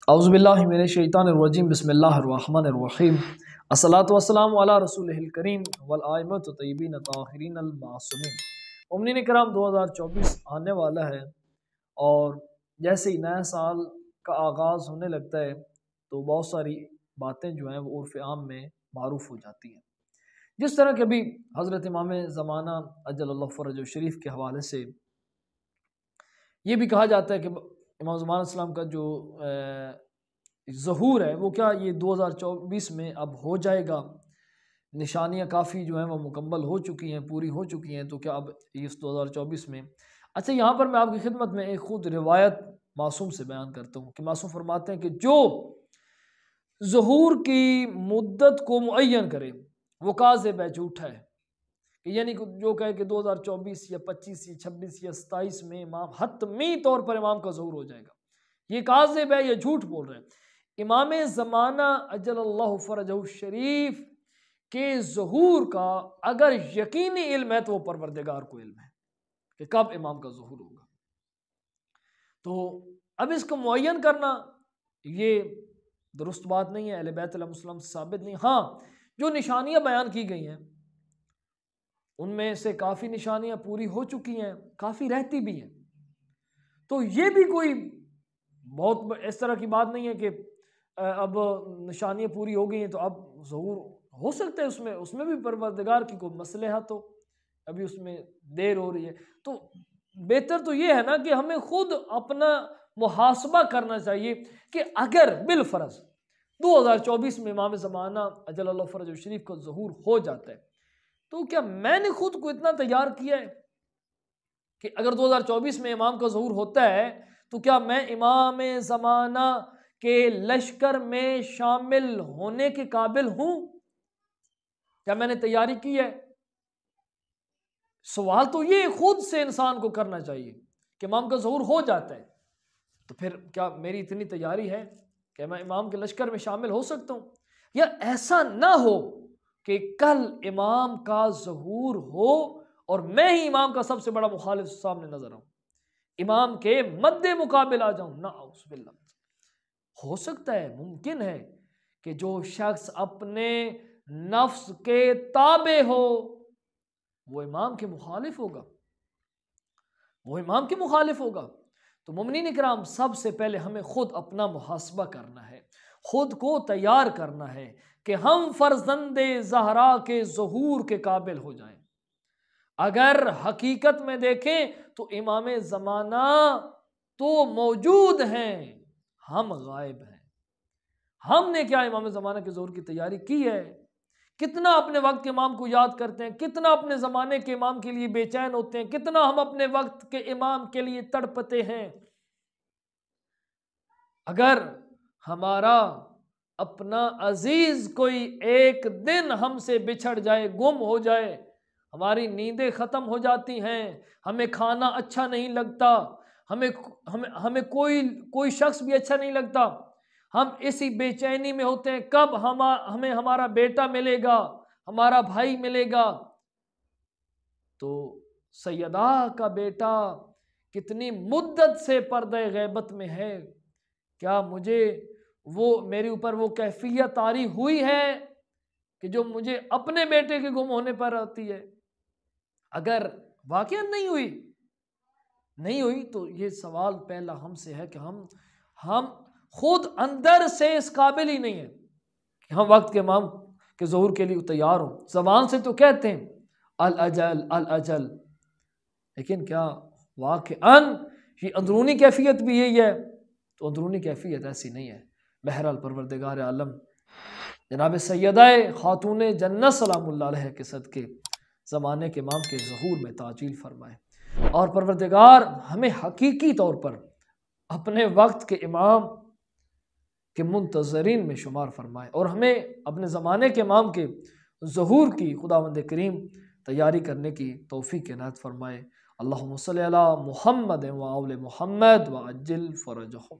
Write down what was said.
اعوذ باللہ من الشیطان الرجیم بسم اللہ الرحمن الرحیم الصلاۃ والسلام علی رسول الکریم والائمۃ الطیبین الطاہرین المعصومین۔ مومنین کرام 2024 آنے والا ہے اور جیسے ہی نیا سال کا آغاز ہونے لگتا ہے تو بہت ساری باتیں جو ہیں وہ عرف عام میں معروف ہو جاتی ہیں، جس طرح کہ ابھی حضرت امام زمانہ اجل اللہ فرجہ شریف کے حوالے سے یہ بھی کہا جاتا ہے کہ امام زمان السلام کا جو ظہور ہے وہ کیا یہ 2024 میں اب ہو جائے گا، نشانیاں کافی جو ہیں وہ مکمل ہو چکی ہیں، پوری ہو چکی ہیں، تو کیا اب اس 2024 میں اچھا یہاں پر میں آپ کی خدمت میں ایک خود روایت معصوم سے بیان کرتا ہوں کہ معصوم فرماتے ہیں کہ جو ظہور کی مدت کو معین کرے وہ کاذب ہے، جھوٹا ہے، یعنی جو کہے کہ 2024 یا 25 یا 26 یا 27 میں امام حتمی طور پر امام کا ظہور ہو جائے گا، یہ کاذب ہے، یہ جھوٹ بول رہے ہیں۔ امام زمانہ اجل اللہ فرجہ شریف کے ظہور کا اگر یقینی علم ہے تو وہ پروردگار کو علم ہے کہ کب امام کا ظہور ہوگا، تو اب اس کو معین کرنا یہ درست بات نہیں ہے، اہل بیت علیہ السلام سے ثابت نہیں۔ ہاں جو نشانیاں بیان کی گئی ہیں ان میں سے کافی نشانیاں پوری ہو چکی ہیں، کافی رہتی بھی ہیں، تو یہ بھی کوئی بہت اس طرح کی بات نہیں ہے کہ اب نشانیاں پوری ہو گئی ہیں تو اب ظہور ہو سکتا ہے، اس میں بھی پروردگار کی کوئی مصلحت ہو، ابھی اس میں دیر ہو رہی ہے، تو بہتر تو یہ ہے نا کہ ہمیں خود اپنا محاسبہ کرنا چاہیے کہ اگر بالفرض 2024 میں امام زمانہ اجل اللہ فرجہ شریف کا ظہور ہو جاتا ہے تو کیا میں نے خود کو اتنا تیار کیا ہے کہ اگر 2024 میں امام کا ظہور ہوتا ہے تو کیا میں امام زمانہ کے لشکر میں شامل ہونے کے قابل ہوں؟ کیا میں نے تیاری کی ہے؟ سوال تو یہ خود سے انسان کو کرنا چاہیے کہ امام کا ظہور ہو جاتا ہے تو پھر کیا میری اتنی تیاری ہے کہ میں امام کے لشکر میں شامل ہو سکتا ہوں، یا ایسا نہ ہو کہ کل امام کا ظہور ہو اور میں ہی امام کا سب سے بڑا مخالف سامنے نظر آؤں، امام کے مد مقابل آ جاؤں، نعوذ باللہ۔ ہو سکتا ہے، ممکن ہے کہ جو شخص اپنے نفس کے تابع ہو وہ امام کے مخالف ہوگا، وہ امام کے مخالف ہوگا، تو مومنین کرام سب سے پہلے ہمیں خود اپنا محاسبہ کرنا ہے، خود کو تیار کرنا ہے کہ ہم فرزند زہرا کے ظہور کے قابل ہو جائیں۔ اگر حقیقت میں دیکھیں تو امام زمانہ تو موجود ہیں، ہم غائب ہیں۔ ہم نے کیا امام زمانہ کے ظہور کی تیاری کی ہے؟ کتنا اپنے وقت کے امام کو یاد کرتے ہیں، کتنا اپنے زمانے کے امام کے لیے بے چین ہوتے ہیں، کتنا ہم اپنے وقت کے امام کے لیے تڑپتے ہیں۔ اگر ہمارا اپنا عزیز کوئی ایک دن ہم سے بچھڑ جائے، گم ہو جائے، ہماری نیندیں ختم ہو جاتی ہیں، ہمیں کھانا اچھا نہیں لگتا، ہمیں کوئی شخص بھی اچھا نہیں لگتا، ہم اسی بے چینی میں ہوتے ہیں کب ہمیں ہمارا بیٹا ملے گا، ہمارا بھائی ملے گا۔ تو سیدہ کا بیٹا کتنی مدت سے پردہ غیبت میں ہے، کیا مجھے میرے اوپر وہ کیفیت طاری ہوئی ہے کہ جو مجھے اپنے بیٹے کے گم ہونے پر آتی ہے؟ اگر واقعا نہیں ہوئی تو یہ سوال پہلا ہم سے ہے کہ ہم خود اندر سے اس قابل ہی نہیں ہیں کہ ہم وقت کے امام کے ظہور کے لیے تیار ہوں۔ زبان سے تو کہتے ہیں الاجل الاجل، لیکن کیا واقعاً یہ اندرونی کیفیت بھی یہی ہے؟ تو اندرونی کیفیت ایسی نہیں ہے۔ بہرحال پروردگار عالم جناب سیدہ خاتون جنت سلام اللہ علیہ کے صدقے زمانے کے امام کے ظہور میں تعجیل فرمائے، اور پروردگار ہمیں حقیقی طور پر اپنے وقت کے امام کے منتظرین میں شمار فرمائے، اور ہمیں اپنے زمانے کے امام کے ظہور کی خداوند کریم تیاری کرنے کی توفیق عنایت فرمائے۔ اللہم صلی علی محمد و آل محمد وعجل فرجہم۔